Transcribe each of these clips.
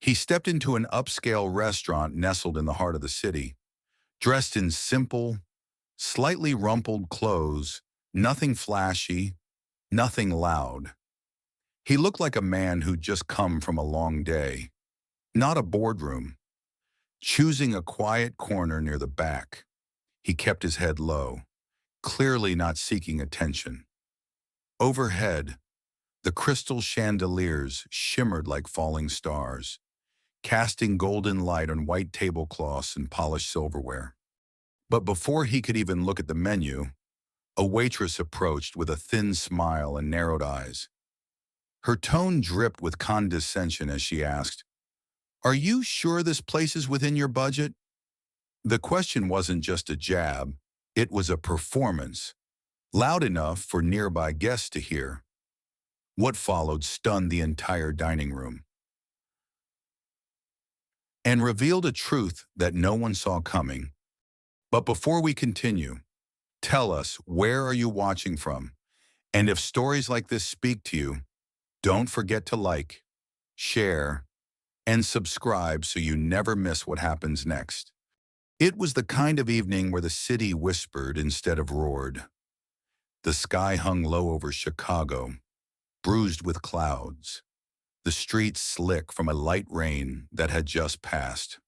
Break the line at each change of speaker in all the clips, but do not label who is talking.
He stepped into an upscale restaurant nestled in the heart of the city, dressed in simple, slightly rumpled clothes, nothing flashy, nothing loud. He looked like a man who'd just come from a long day, not a boardroom. Choosing a quiet corner near the back, he kept his head low, clearly not seeking attention. Overhead, the crystal chandeliers shimmered like falling stars, casting golden light on white tablecloths and polished silverware. But before he could even look at the menu, a waitress approached with a thin smile and narrowed eyes. Her tone dripped with condescension as she asked, "Are you sure this place is within your budget?" The question wasn't just a jab, it was a performance, loud enough for nearby guests to hear. What followed stunned the entire dining room and revealed a truth that no one saw coming. But before we continue, tell us, where are you watching from? And if stories like this speak to you, don't forget to like, share, and subscribe so you never miss what happens next. It was the kind of evening where the city whispered instead of roared. The sky hung low over Chicago, bruised with clouds, the streets slick from a light rain that had just passed.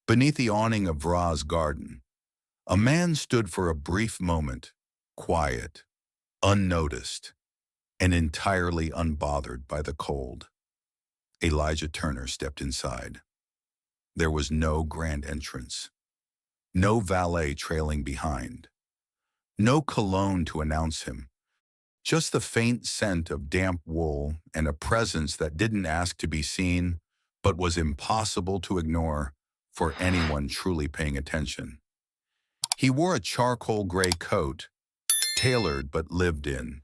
Beneath the awning of Vra's garden, a man stood for a brief moment, quiet, unnoticed, and entirely unbothered by the cold. Elijah Turner stepped inside. There was no grand entrance, no valet trailing behind, no cologne to announce him, just the faint scent of damp wool and a presence that didn't ask to be seen, but was impossible to ignore for anyone truly paying attention. He wore a charcoal gray coat, tailored but lived in,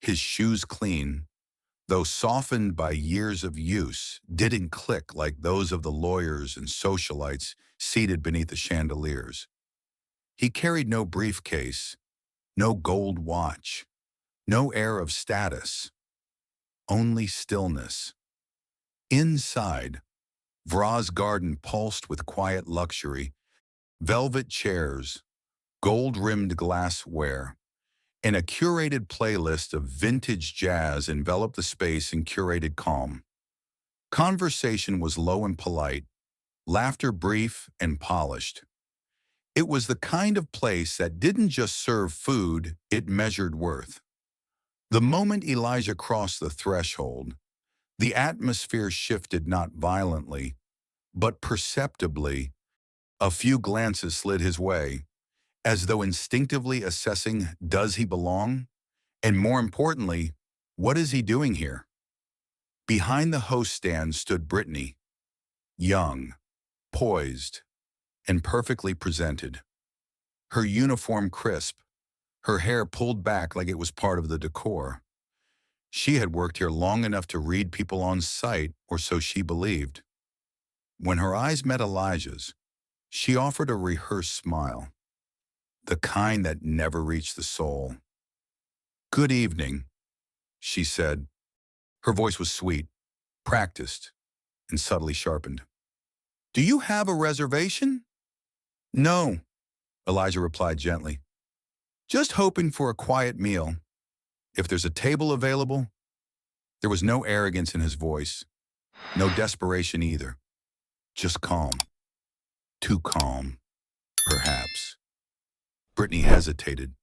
his shoes clean, though softened by years of use, didn't click like those of the lawyers and socialites seated beneath the chandeliers. He carried no briefcase, no gold watch, no air of status, only stillness. Inside, Vra's garden pulsed with quiet luxury, velvet chairs, gold-rimmed glassware, and a curated playlist of vintage jazz enveloped the space in curated calm. Conversation was low and polite, laughter brief and polished. It was the kind of place that didn't just serve food, it measured worth. The moment Elijah crossed the threshold, the atmosphere shifted not violently, but perceptibly. A few glances slid his way, as though instinctively assessing, does he belong? And more importantly, what is he doing here? Behind the host stand stood Brittany, young, poised, and perfectly presented. Her uniform crisp, her hair pulled back like it was part of the decor. She had worked here long enough to read people on sight, or so she believed. When her eyes met Elijah's, she offered a rehearsed smile, the kind that never reached the soul. "Good evening," she said. Her voice was sweet, practiced, and subtly sharpened. "Do you have a reservation?" "No," Elijah replied gently. "Just hoping for a quiet meal. If there's a table available." There was no arrogance in his voice, no desperation either, just calm. Too calm, perhaps. Brittany hesitated.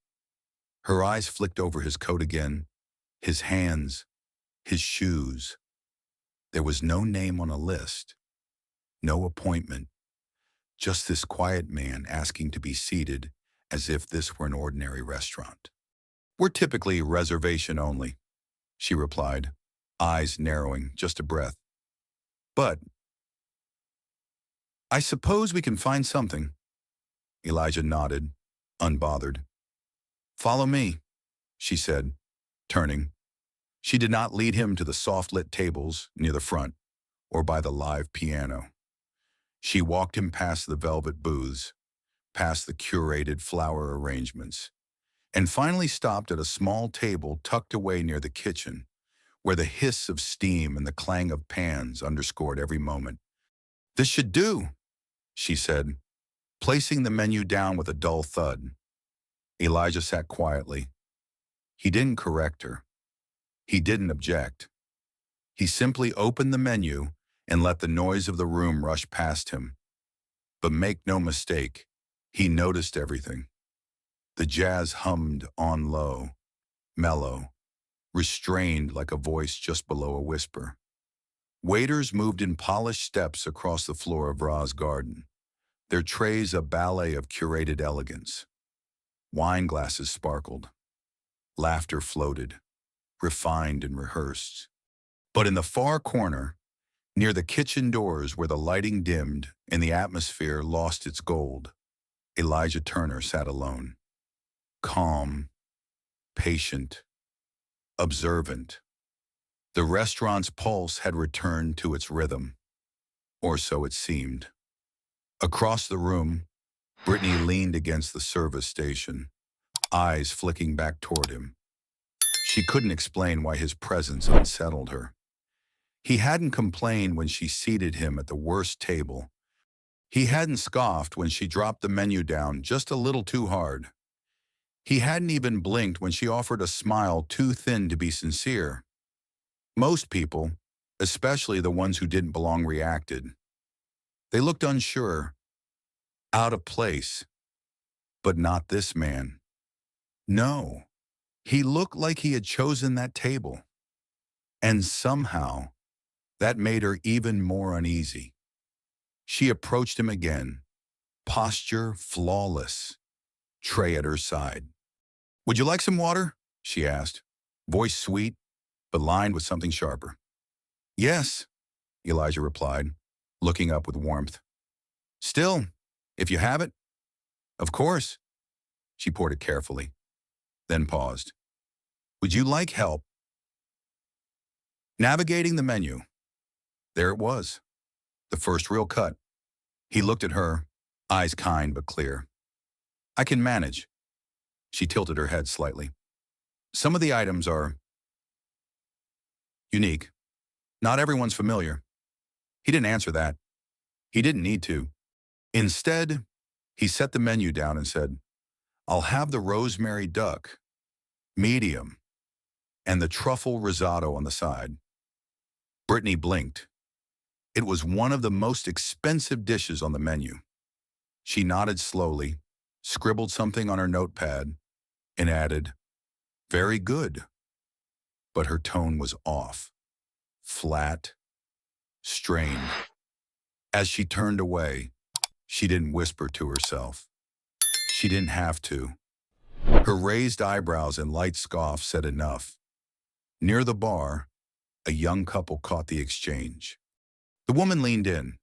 Her eyes flicked over his coat again, his hands, his shoes. There was no name on a list, no appointment, just this quiet man asking to be seated as if this were an ordinary restaurant. "We're typically reservation only," she replied, eyes narrowing just a breath. "But I suppose we can find something." Elijah nodded, unbothered. "Follow me," she said, turning. She did not lead him to the soft-lit tables near the front or by the live piano. She walked him past the velvet booths, past the curated flower arrangements, and finally stopped at a small table tucked away near the kitchen, where the hiss of steam and the clang of pans underscored every moment. "This should do," she said, placing the menu down with a dull thud. Elijah sat quietly. He didn't correct her. He didn't object. He simply opened the menu and let the noise of the room rush past him. But make no mistake, he noticed everything. The jazz hummed on low, mellow, restrained like a voice just below a whisper. Waiters moved in polished steps across the floor of Ra's garden, their trays a ballet of curated elegance. Wine glasses sparkled. Laughter floated, refined and rehearsed. But in the far corner, near the kitchen doors where the lighting dimmed and the atmosphere lost its gold, Elijah Turner sat alone. Calm, patient, observant. The restaurant's pulse had returned to its rhythm, or so it seemed. Across the room, Brittany leaned against the service station, eyes flicking back toward him. She couldn't explain why his presence unsettled her. He hadn't complained when she seated him at the worst table. He hadn't scoffed when she dropped the menu down just a little too hard. He hadn't even blinked when she offered a smile too thin to be sincere. Most people, especially the ones who didn't belong, reacted. They looked unsure, out of place, but not this man. No, he looked like he had chosen that table. And somehow, that made her even more uneasy. She approached him again, posture flawless, tray at her side. "Would you like some water?" she asked, voice sweet, but lined with something sharper. "Yes," Elijah replied, looking up with warmth. "Still, if you have it." "Of course." She poured it carefully, then paused. "Would you like help?" Navigating the menu. There it was, the first real cut. He looked at her, eyes kind but clear. "I can manage." She tilted her head slightly. "Some of the items are unique. Not everyone's familiar." He didn't answer that. He didn't need to. Instead, he set the menu down and said, "I'll have the rosemary duck, medium, and the truffle risotto on the side." Brittany blinked. It was one of the most expensive dishes on the menu. She nodded slowly, scribbled something on her notepad, and added, "Very good." But her tone was off, flat, strained. As she turned away, she didn't whisper to herself. She didn't have to. Her raised eyebrows and light scoff said enough. Near the bar, a young couple caught the exchange. The woman leaned in.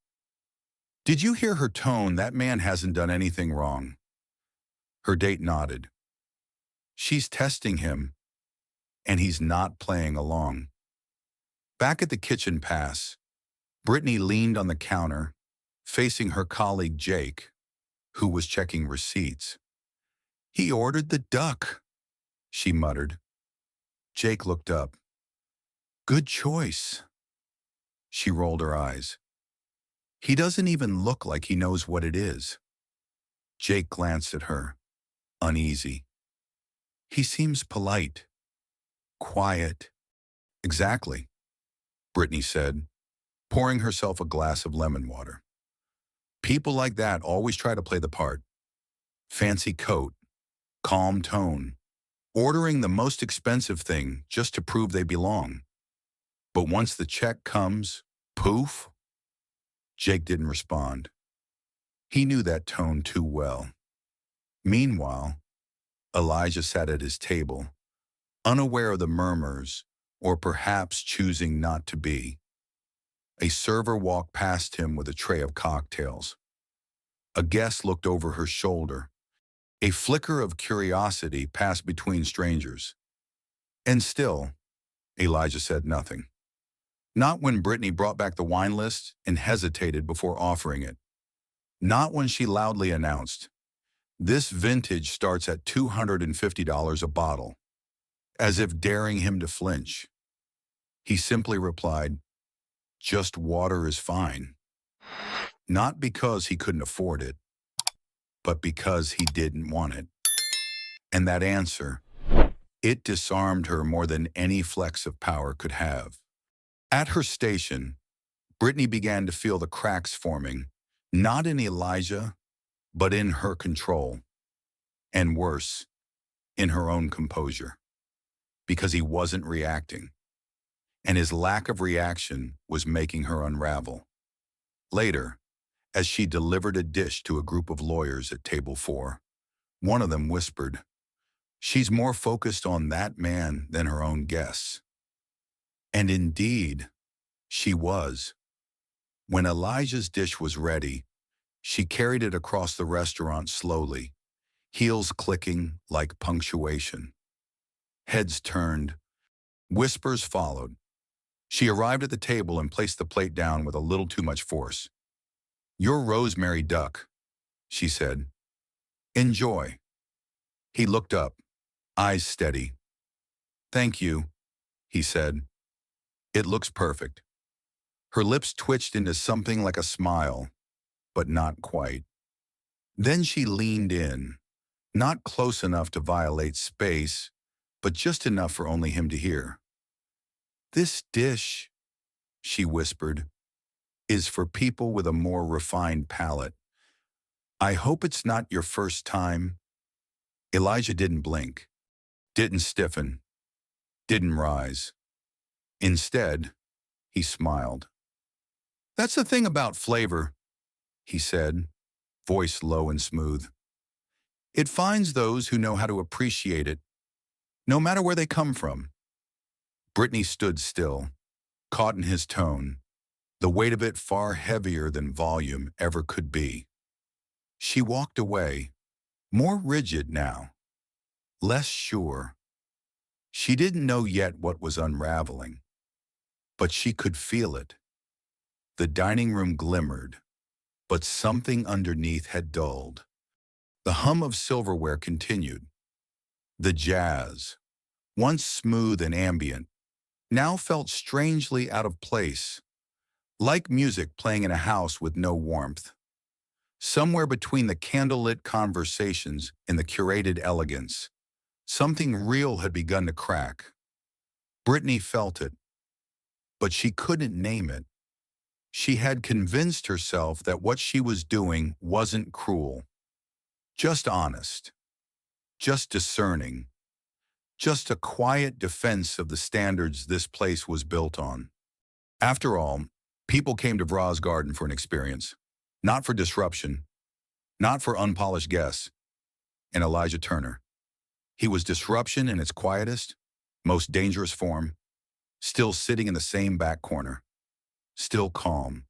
"Did you hear her tone? That man hasn't done anything wrong." Her date nodded. "She's testing him, and he's not playing along." Back at the kitchen pass, Brittany leaned on the counter, facing her colleague Jake, who was checking receipts. "He ordered the duck," she muttered. Jake looked up. "Good choice." She rolled her eyes. "He doesn't even look like he knows what it is." Jake glanced at her, uneasy. "He seems polite, quiet." "Exactly," Brittany said, pouring herself a glass of lemon water. "People like that always try to play the part. Fancy coat, calm tone, ordering the most expensive thing just to prove they belong. But once the check comes, poof." Jake didn't respond. He knew that tone too well. Meanwhile, Elijah sat at his table, unaware of the murmurs, or perhaps choosing not to be. A server walked past him with a tray of cocktails. A guest looked over her shoulder. A flicker of curiosity passed between strangers. And still, Elijah said nothing. Not when Brittany brought back the wine list and hesitated before offering it. Not when she loudly announced, "This vintage starts at $250 a bottle," as if daring him to flinch. He simply replied, "Just water is fine." Not because he couldn't afford it, but because he didn't want it. And that answer, it disarmed her more than any flex of power could have. At her station, Brittany began to feel the cracks forming, not in Elijah, but in her control. And worse, in her own composure. Because he wasn't reacting. And his lack of reaction was making her unravel. Later, as she delivered a dish to a group of lawyers at table 4, one of them whispered, "She's more focused on that man than her own guests." And indeed, she was. When Elijah's dish was ready, she carried it across the restaurant slowly, heels clicking like punctuation. Heads turned, whispers followed. She arrived at the table and placed the plate down with a little too much force. "Your rosemary duck," she said. "Enjoy." He looked up, eyes steady. "Thank you," he said. "It looks perfect." Her lips twitched into something like a smile, but not quite. Then she leaned in, not close enough to violate space, but just enough for only him to hear. "This dish," she whispered, "is for people with a more refined palate. I hope it's not your first time." Elijah didn't blink, didn't stiffen, didn't rise. Instead, he smiled. "That's the thing about flavor," he said, voice low and smooth. "It finds those who know how to appreciate it, no matter where they come from." Brittany stood still, caught in his tone, the weight of it far heavier than volume ever could be. She walked away, more rigid now, less sure. She didn't know yet what was unraveling, but she could feel it. The dining room glimmered, but something underneath had dulled. The hum of silverware continued. The jazz, once smooth and ambient, now felt strangely out of place, like music playing in a house with no warmth. Somewhere between the candlelit conversations and the curated elegance, something real had begun to crack. Brittany felt it, but she couldn't name it. She had convinced herself that what she was doing wasn't cruel, just honest, just discerning, just a quiet defense of the standards this place was built on. After all, people came to Vra's garden for an experience, not for disruption, not for unpolished guests. And Elijah Turner, he was disruption in its quietest, most dangerous form, still sitting in the same back corner, still calm,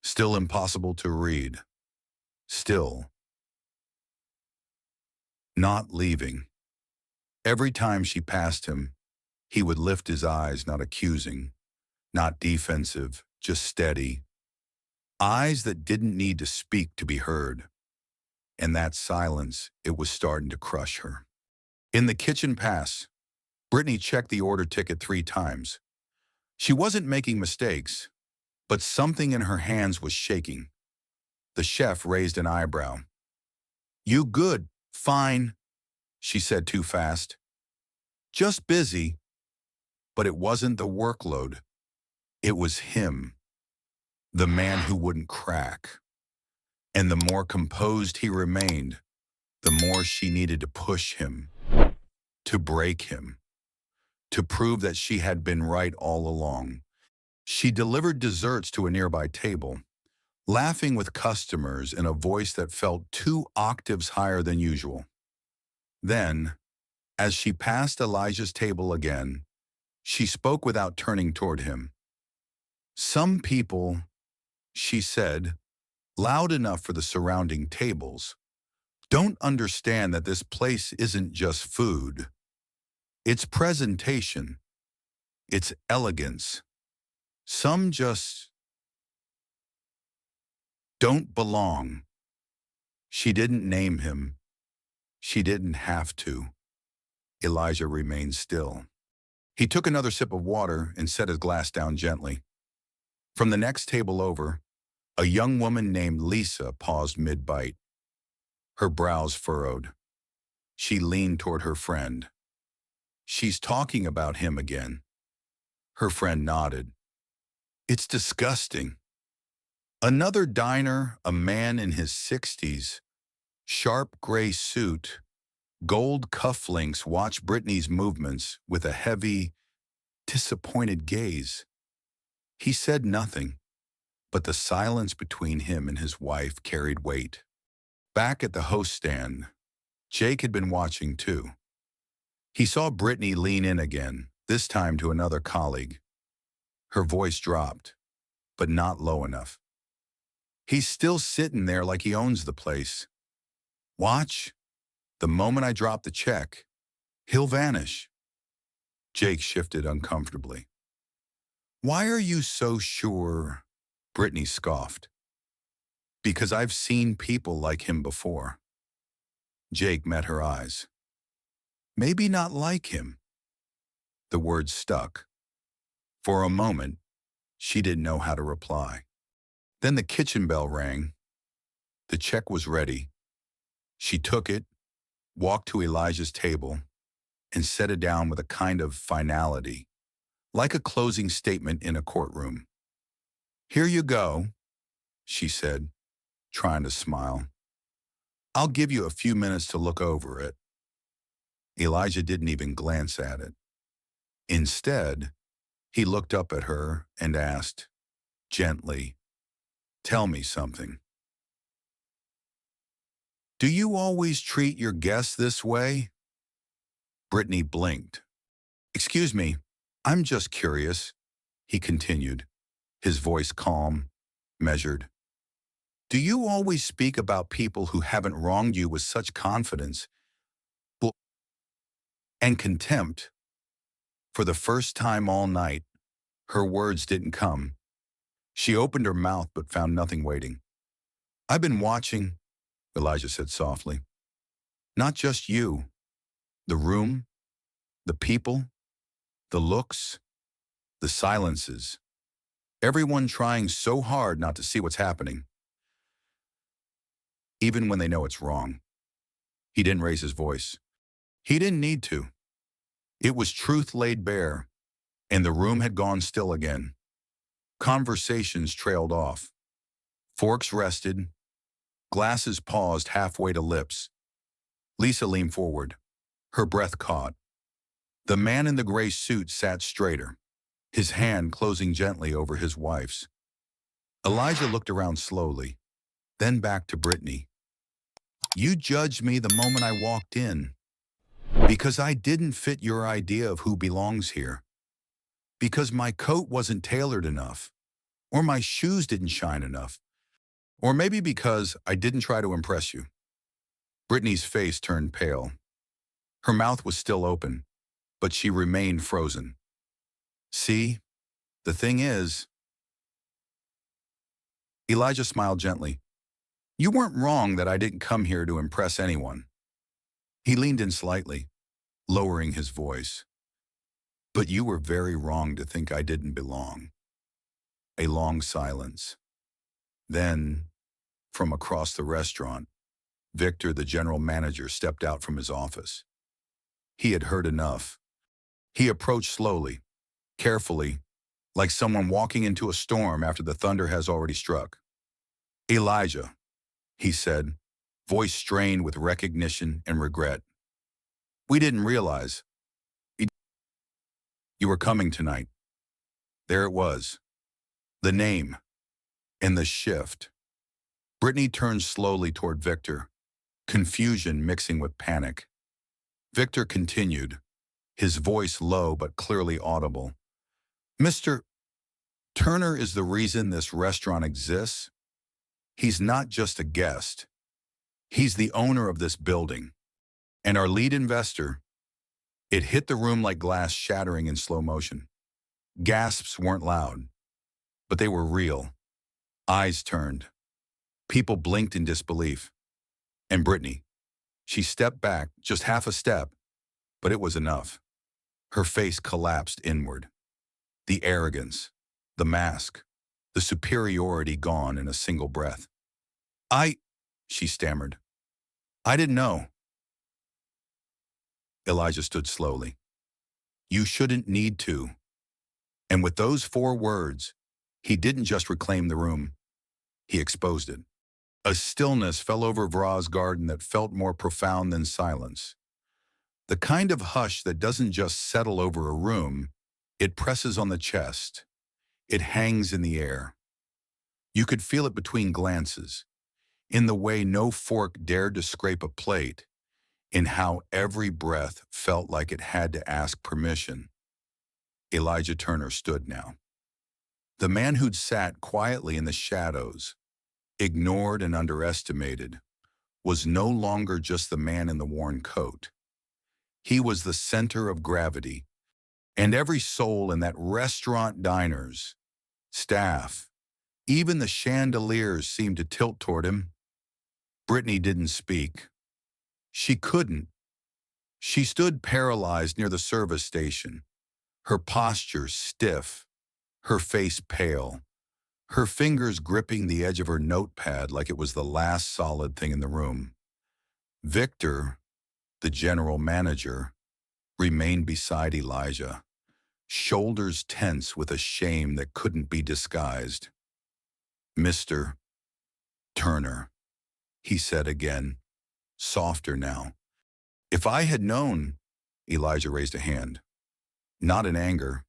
still impossible to read, still not leaving. Every time she passed him, he would lift his eyes, not accusing, not defensive, just steady. Eyes that didn't need to speak to be heard. And that silence, it was starting to crush her. In the kitchen pass, Brittany checked the order ticket 3 times. She wasn't making mistakes, but something in her hands was shaking. The chef raised an eyebrow. "You good, fine," she said too fast. "Just busy." But it wasn't the workload. It was him, the man who wouldn't crack. And the more composed he remained, the more she needed to push him, to break him, to prove that she had been right all along. She delivered desserts to a nearby table, laughing with customers in a voice that felt 2 octaves higher than usual. Then, as she passed Elijah's table again, she spoke without turning toward him. "Some people," she said, loud enough for the surrounding tables, "don't understand that this place isn't just food. It's presentation. It's elegance. Some just don't belong." She didn't name him. She didn't have to. Elijah remained still. He took another sip of water and set his glass down gently. From the next table over, a young woman named Lisa paused mid-bite. Her brows furrowed. She leaned toward her friend. "She's talking about him again." Her friend nodded. "It's disgusting." Another diner, a man in his 60s, sharp gray suit, gold cufflinks, watched Brittany's movements with a heavy, disappointed gaze. He said nothing, but the silence between him and his wife carried weight. Back at the host stand, Jake had been watching too. He saw Brittany lean in again, this time to another colleague. Her voice dropped, but not low enough. "He's still sitting there like he owns the place. Watch. The moment I drop the check, he'll vanish." Jake shifted uncomfortably. "Why are you so sure?" Brittany scoffed. "Because I've seen people like him before." Jake met her eyes. "Maybe not like him." The words stuck. For a moment, she didn't know how to reply. Then the kitchen bell rang. The check was ready. She took it, walked to Elijah's table, and set it down with a kind of finality, like a closing statement in a courtroom. "Here you go," she said, trying to smile. "I'll give you a few minutes to look over it." Elijah didn't even glance at it. Instead, he looked up at her and asked, gently, "Tell me something. Do you always treat your guests this way?" Brittany blinked. "Excuse me, I'm just curious," he continued, his voice calm, measured. "Do you always speak about people who haven't wronged you with such confidence and contempt?" For the first time all night, her words didn't come. She opened her mouth but found nothing waiting. "I've been watching," Elijah said softly. "Not just you. The room, the people, the looks, the silences. Everyone trying so hard not to see what's happening, even when they know it's wrong." He didn't raise his voice. He didn't need to. It was truth laid bare, and the room had gone still again. Conversations trailed off. Forks rested. Glasses paused halfway to lips. Lisa leaned forward. Her breath caught. The man in the gray suit sat straighter, his hand closing gently over his wife's. Elijah looked around slowly, then back to Brittany. "You judged me the moment I walked in, because I didn't fit your idea of who belongs here. Because my coat wasn't tailored enough, or my shoes didn't shine enough, or maybe because I didn't try to impress you." Brittany's face turned pale. Her mouth was still open, but she remained frozen. "See, the thing is," Elijah smiled gently, "you weren't wrong that I didn't come here to impress anyone." He leaned in slightly, lowering his voice. "But you were very wrong to think I didn't belong." A long silence. Then, from across the restaurant, Victor, the general manager, stepped out from his office. He had heard enough. He approached slowly, carefully, like someone walking into a storm after the thunder has already struck. "Elijah," he said, voice strained with recognition and regret. "We didn't realize you were coming tonight." There it was, the name, and the shift. Brittany turned slowly toward Victor, confusion mixing with panic. Victor continued, his voice low but clearly audible. "Mr. Turner is the reason this restaurant exists. He's not just a guest. He's the owner of this building. And our lead investor." It hit the room like glass shattering in slow motion. Gasps weren't loud, but they were real. Eyes turned. People blinked in disbelief. And Brittany, she stepped back just half a step, but it was enough. Her face collapsed inward. The arrogance, the mask, the superiority gone in a single breath. I, she stammered. I didn't know. Elijah stood slowly. You shouldn't need to. And with those 4 words, he didn't just reclaim the room, he exposed it. A stillness fell over Vra's garden that felt more profound than silence. The kind of hush that doesn't just settle over a room, it presses on the chest. It hangs in the air. You could feel it between glances, in the way no fork dared to scrape a plate, in how every breath felt like it had to ask permission. Elijah Turner stood now. The man who'd sat quietly in the shadows, ignored and underestimated, was no longer just the man in the worn coat. He was the center of gravity, and every soul in that restaurant, diners, staff, even the chandeliers seemed to tilt toward him. Brittany didn't speak. She couldn't. She stood paralyzed near the service station, her posture stiff, her face pale, her fingers gripping the edge of her notepad like it was the last solid thing in the room. Victor, the general manager, remained beside Elijah, shoulders tense with a shame that couldn't be disguised. Mr. Turner, he said again, softer now. If I had known, Elijah raised a hand, not in anger,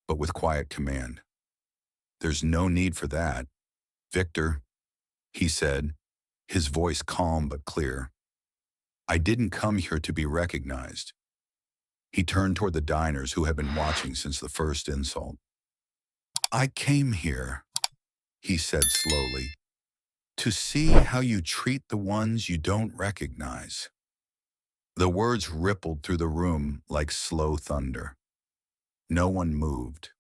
but with quiet command. There's no need for that. Victor, he said, his voice calm but clear. I didn't come here to be recognized. He turned toward the diners who had been watching since the first insult. I came here, he said slowly, to see how you treat the ones you don't recognize. The words rippled through the room like slow thunder. No one moved.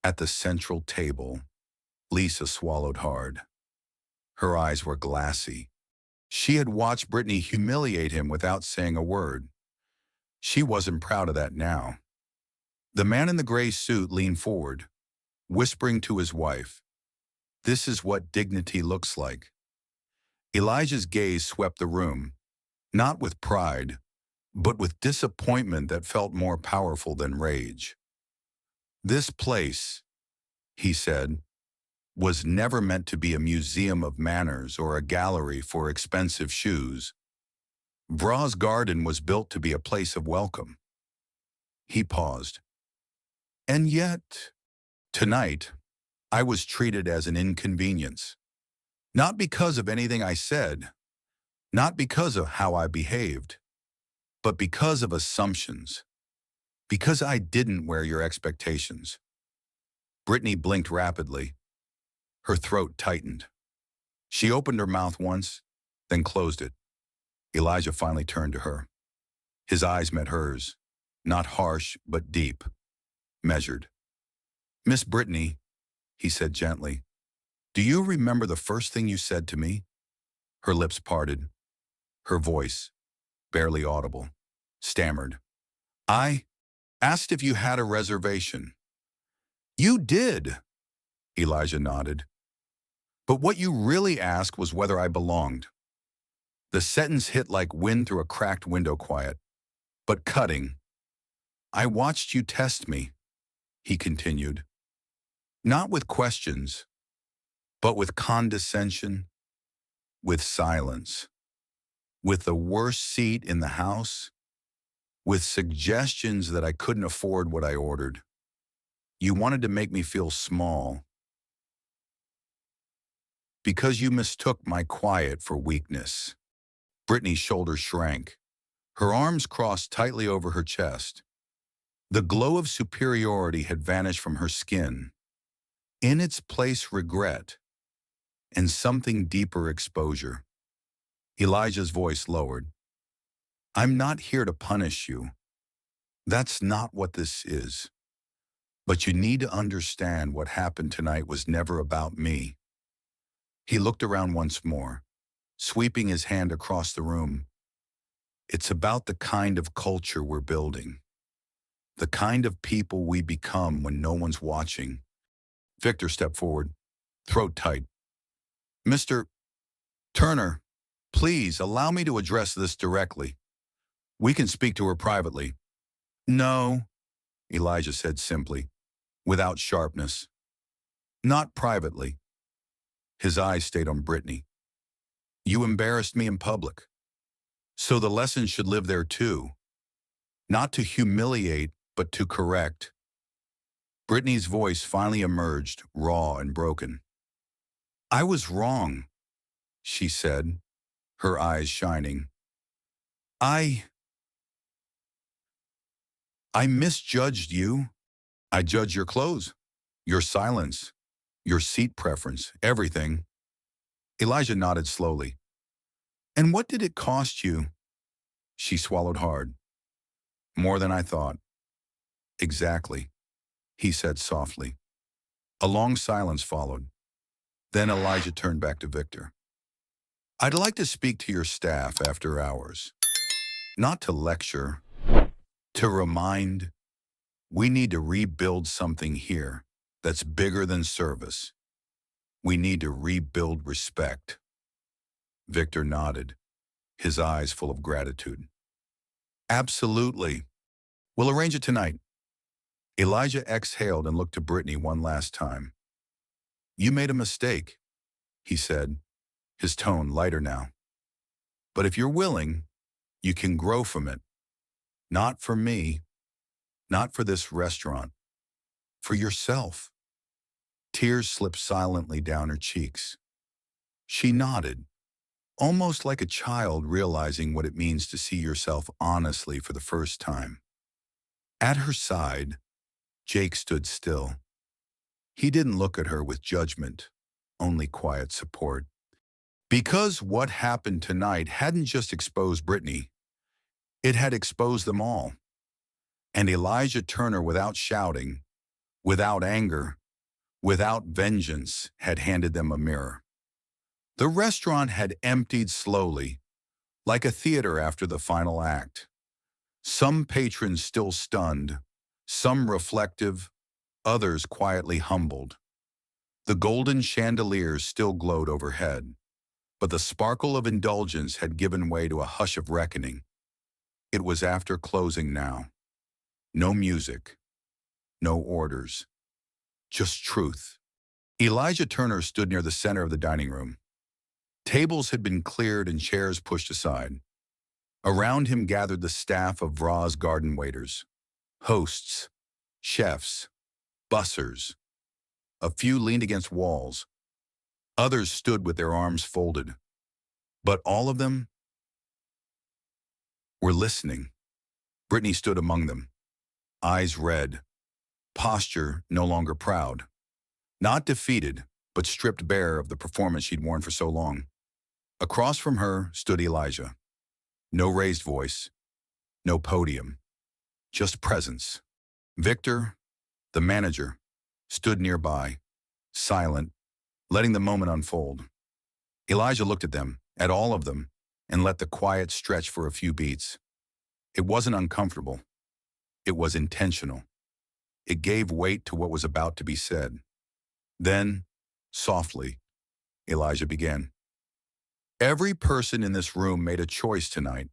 At the central table, Lisa swallowed hard. Her eyes were glassy. She had watched Brittany humiliate him without saying a word. She wasn't proud of that now. The man in the gray suit leaned forward, whispering to his wife, "This is what dignity looks like." Elijah's gaze swept the room, not with pride, but with disappointment that felt more powerful than rage. This place, he said, was never meant to be a museum of manners or a gallery for expensive shoes. Vra's garden was built to be a place of welcome. He paused. And yet, tonight, I was treated as an inconvenience. Not because of anything I said, not because of how I behaved, but because of assumptions. Because I didn't wear your expectations. Brittany blinked rapidly. Her throat tightened. She opened her mouth once, then closed it. Elijah finally turned to her. His eyes met hers, not harsh, but deep, measured. Miss Brittany, he said gently, do you remember the first thing you said to me? Her lips parted. Her voice, barely audible, stammered. I asked if you had a reservation. You did, Elijah nodded. But what you really asked was whether I belonged. The sentence hit like wind through a cracked window quiet, but cutting. I watched you test me, he continued. Not with questions, but with condescension, with silence, with the worst seat in the house, with suggestions that I couldn't afford what I ordered. You wanted to make me feel small because you mistook my quiet for weakness. Brittany's shoulders shrank. Her arms crossed tightly over her chest. The glow of superiority had vanished from her skin. In its place, regret and something deeper, exposure. Elijah's voice lowered. I'm not here to punish you. That's not what this is. But you need to understand what happened tonight was never about me. He looked around once more, sweeping his hand across the room. It's about the kind of culture we're building. The kind of people we become when no one's watching. Victor stepped forward, throat tight. Mr. Turner, please allow me to address this directly. We can speak to her privately. No, Elijah said simply, without sharpness. Not privately. His eyes stayed on Brittany. You embarrassed me in public. So the lesson should live there too. Not to humiliate, but to correct. Brittany's voice finally emerged, raw and broken. I was wrong, she said, her eyes shining. I misjudged you. I judged your clothes, your silence, your seat preference, everything. Elijah nodded slowly. And what did it cost you? She swallowed hard. More than I thought. Exactly, he said softly. A long silence followed. Then Elijah turned back to Victor. I'd like to speak to your staff after hours. Not to lecture, to remind. We need to rebuild something here that's bigger than service. We need to rebuild respect. Victor nodded, his eyes full of gratitude. Absolutely. We'll arrange it tonight. Elijah exhaled and looked to Brittany one last time. You made a mistake, he said, his tone lighter now. But if you're willing, you can grow from it. Not for me, not for this restaurant, for yourself. Tears slipped silently down her cheeks. She nodded, almost like a child realizing what it means to see yourself honestly for the first time. At her side, Jake stood still. He didn't look at her with judgment, only quiet support. Because what happened tonight hadn't just exposed Brittany, it had exposed them all. And Elijah Turner, without shouting, without anger, without vengeance, had handed them a mirror. The restaurant had emptied slowly, like a theater after the final act. Some patrons still stunned, some reflective, others quietly humbled. The golden chandeliers still glowed overhead, but the sparkle of indulgence had given way to a hush of reckoning. It was after closing now. No music, no orders, just truth. Elijah Turner stood near the center of the dining room. Tables had been cleared and chairs pushed aside. Around him gathered the staff of Vra's garden waiters, hosts, chefs, bussers. A few leaned against walls. Others stood with their arms folded. But all of them were listening. Brittany stood among them, eyes red, posture no longer proud. Not defeated, but stripped bare of the performance she'd worn for so long. Across from her stood Elijah. No raised voice, no podium, just presence. Victor, the manager, stood nearby, silent, letting the moment unfold. Elijah looked at them, at all of them, and let the quiet stretch for a few beats. It wasn't uncomfortable. It was intentional. It gave weight to what was about to be said. Then, softly, Elijah began. Every person in this room made a choice tonight.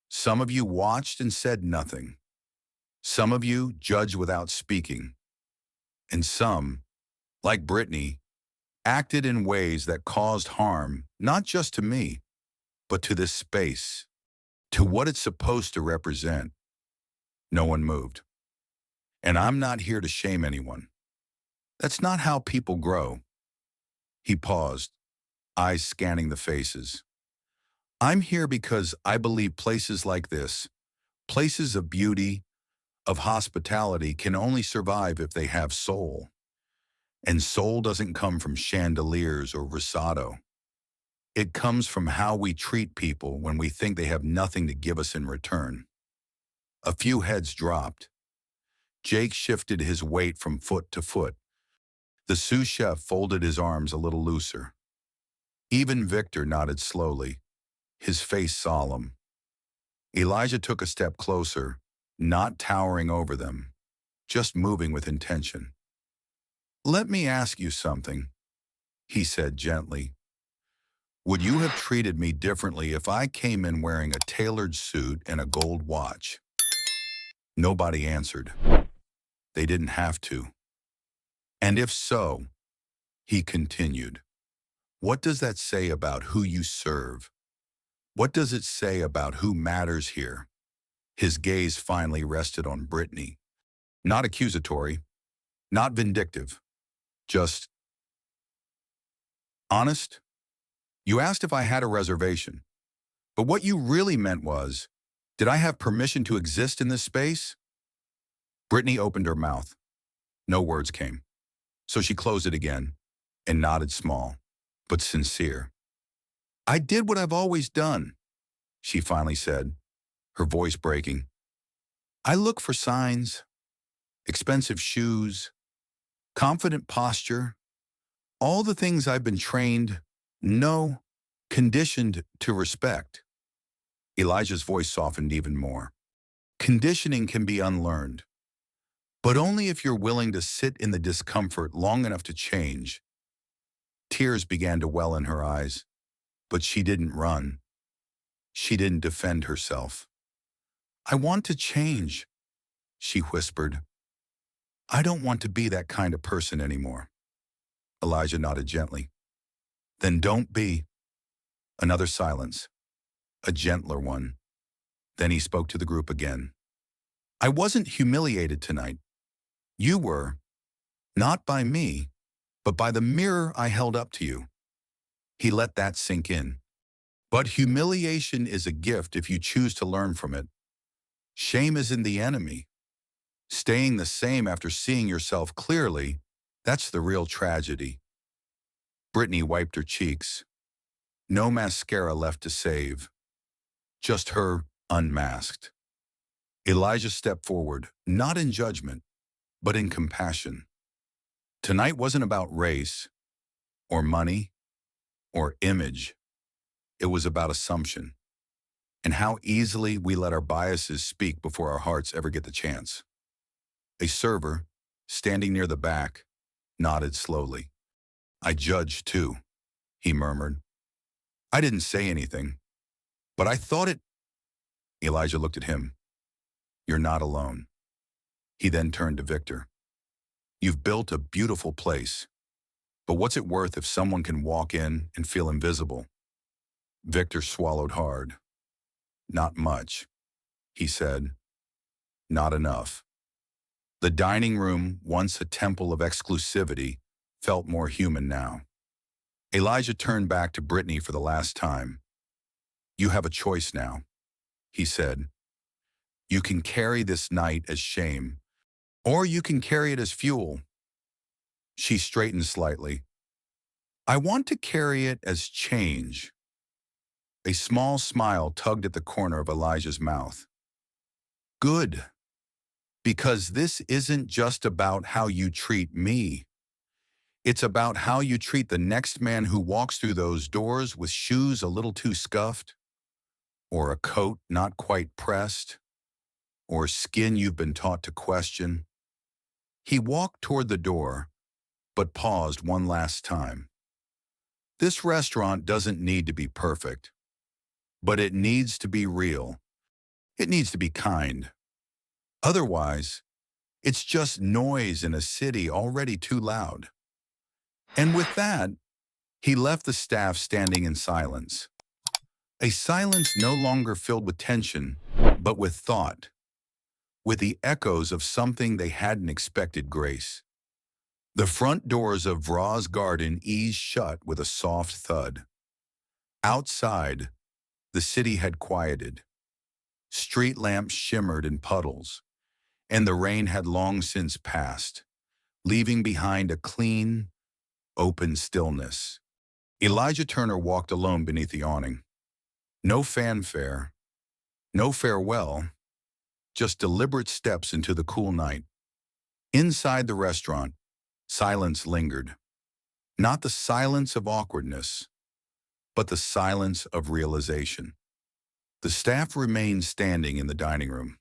Some of you watched and said nothing. Some of you judged without speaking. And some, like Brittany, acted in ways that caused harm, not just to me, but to this space, to what it's supposed to represent. No one moved. And I'm not here to shame anyone. That's not how people grow. He paused, eyes scanning the faces. I'm here because I believe places like this, places of beauty, of hospitality, can only survive if they have soul. And soul doesn't come from chandeliers or risotto. It comes from how we treat people when we think they have nothing to give us in return. A few heads dropped. Jake shifted his weight from foot to foot. The sous chef folded his arms a little looser. Even Victor nodded slowly, his face solemn. Elijah took a step closer, not towering over them, just moving with intention. "Let me ask you something," he said gently. "Would you have treated me differently if I came in wearing a tailored suit and a gold watch?" Nobody answered. They didn't have to. "And if so," he continued, "what does that say about who you serve? What does it say about who matters here?" His gaze finally rested on Brittany. Not accusatory, not vindictive, just honest. "You asked if I had a reservation, but what you really meant was, did I have permission to exist in this space?" Brittany opened her mouth. No words came, so she closed it again and nodded small, but sincere. "I did what I've always done," she finally said, her voice breaking. "I look for signs, expensive shoes, confident posture, all the things I've been trained, no, conditioned to respect." Elijah's voice softened even more. "Conditioning can be unlearned, but only if you're willing to sit in the discomfort long enough to change." Tears began to well in her eyes, but she didn't run. She didn't defend herself. "I want to change," she whispered. "I don't want to be that kind of person anymore." Elijah nodded gently. "Then don't be." Another silence, a gentler one. Then he spoke to the group again. "I wasn't humiliated tonight. You were, not by me, but by the mirror I held up to you." He let that sink in. But humiliation is a gift if you choose to learn from it. Shame isn't the enemy. Staying the same after seeing yourself clearly, that's the real tragedy. Brittany wiped her cheeks. No mascara left to save. Just her unmasked. Elijah stepped forward, not in judgment, but in compassion. Tonight wasn't about race, or money, or image. It was about assumption, and how easily we let our biases speak before our hearts ever get the chance. A server, standing near the back, nodded slowly. "I judged too," he murmured. "I didn't say anything, but I thought it." Elijah looked at him. "You're not alone." He then turned to Victor. "You've built a beautiful place, but what's it worth if someone can walk in and feel invisible?" Victor swallowed hard. "Not much," he said. "Not enough." The dining room, once a temple of exclusivity, felt more human now. Elijah turned back to Brittany for the last time. "You have a choice now," he said. "You can carry this night as shame, or you can carry it as fuel." She straightened slightly. "I want to carry it as change." A small smile tugged at the corner of Elijah's mouth. "Good. Because this isn't just about how you treat me. It's about how you treat the next man who walks through those doors with shoes a little too scuffed, or a coat not quite pressed, or skin you've been taught to question." He walked toward the door, but paused one last time. "This restaurant doesn't need to be perfect, but it needs to be real. It needs to be kind. Otherwise, it's just noise in a city already too loud." And with that, he left the staff standing in silence. A silence no longer filled with tension, but with thought, with the echoes of something they hadn't expected grace. The front doors of Vra's garden eased shut with a soft thud. Outside, the city had quieted. Street lamps shimmered in puddles, and the rain had long since passed, leaving behind a clean, open stillness. Elijah Turner walked alone beneath the awning. No fanfare, no farewell, just deliberate steps into the cool night. Inside the restaurant, silence lingered. Not the silence of awkwardness, but the silence of realization. The staff remained standing in the dining room,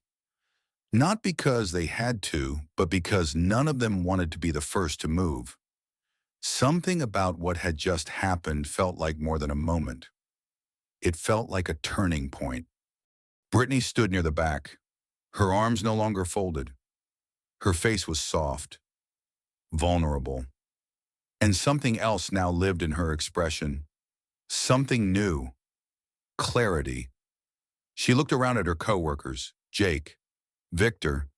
Not because they had to, but because none of them wanted to be the first to move. Something about what had just happened felt like more than a moment. It felt like a turning point. Brittany stood near the back, her arms no longer folded. Her face was soft, vulnerable, and something else now lived in her expression. Something new, clarity. She looked around at her coworkers, Jake, Victor,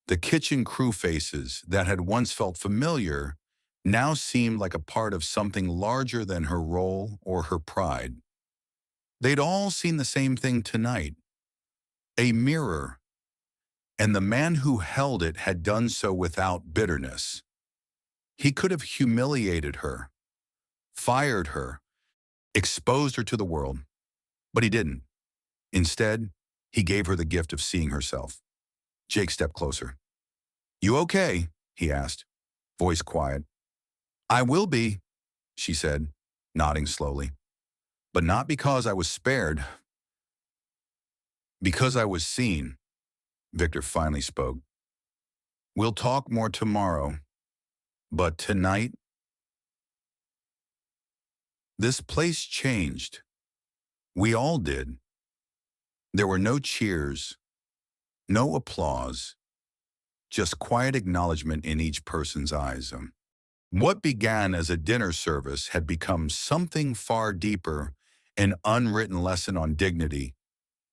the kitchen crew faces that had once felt familiar now seemed like a part of something larger than her role or her pride. They'd all seen the same thing tonight, a mirror, and the man who held it had done so without bitterness. He could have humiliated her, fired her, exposed her to the world, but he didn't. Instead, he gave her the gift of seeing herself. Jake stepped closer. "You okay?" he asked, voice quiet. "I will be," she said, nodding slowly. "But not because I was spared, because I was seen," Victor finally spoke. "We'll talk more tomorrow, but tonight, this place changed. We all did. There were no cheers, no applause, just quiet acknowledgement in each person's eyes. What began as a dinner service had become something far deeper, an unwritten lesson on dignity,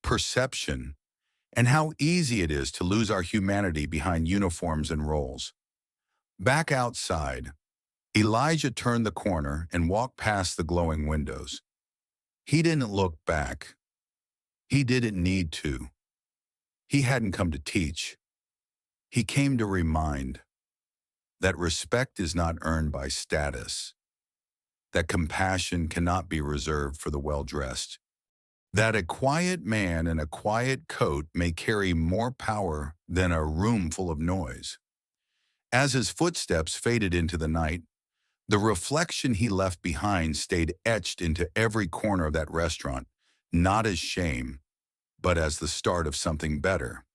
perception, and how easy it is to lose our humanity behind uniforms and roles. Back outside, Elijah turned the corner and walked past the glowing windows. He didn't look back. He didn't need to. He hadn't come to teach. He came to remind that respect is not earned by status, that compassion cannot be reserved for the well-dressed, that a quiet man in a quiet coat may carry more power than a room full of noise. As his footsteps faded into the night, the reflection he left behind stayed etched into every corner of that restaurant, not as shame, but as the start of something better.